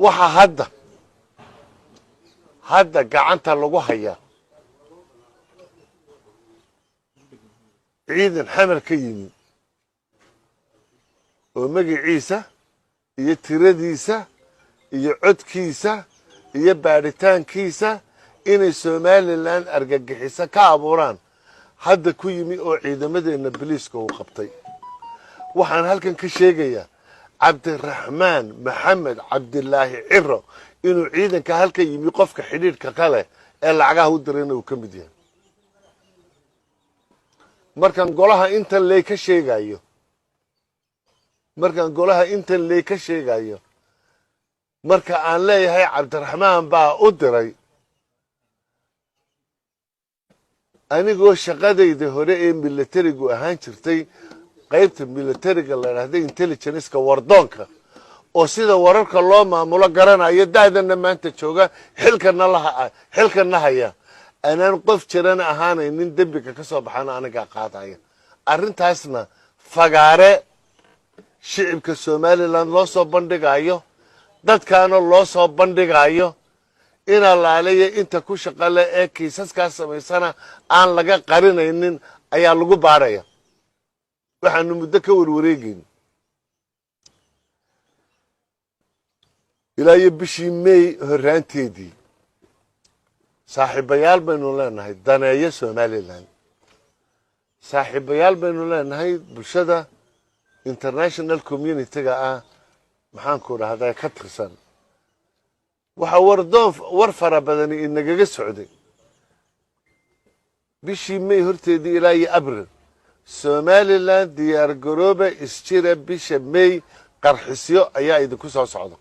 waxa hadda gacanta lagu hayaa ciidan xamar ka yimi oo magaciisa iyo tiradiisa iyo codkiisa iyo baaritaankiisa inay Somaliland argagixisa ka abuuraan hadda ku yimi oo ciidamadeena biliiska uu qabtay waxaan halkan ka sheegayaa Cabdiraxmaan Maxamed Cabdillaahi Ciro inuu ciidanka halka yimi qofka xidhiidhka kale ee lacagaha u dirayna uu ka mid yahay markaan golaha intan leey ka sheegayo marka aan leeyahay Cabdiraxmaan baa u diray anigoo shaqadayda hore ee militarigu ahaan jirtay qaybta militariga la yiraahdo intelligence-ka wardoonka oo sida wararka loo maamulo garanayo daadana maanta jooga xilkana haya anaan qof jiran ahaanaynin dambiga ka soo baxana aniga qaadaya arrintaasna fagaare shicibka Somaliland loo soo bandhigayo dadkaana loo soo bandhigayo in allaaleeyo inta ku shaqale ee kiisaskaas samaysana aan laga qarinaynin ayaa lagu baaraya waxaanu muddo ka warwareegin ilaa iyo bishii May horaanteedii saaxiibayaal baynu leenahay daneeyo Somaliland saaxiibayaal baynu leenahay bulshada international community-ga maxaan ku rahdaa ka tirsan waxa war fara badan inaga socday bishii May horteedii ilaa iyo Abriil Somaliland diyaar garooba isjira bisha May qarxisyo ayaa idinku soo socdo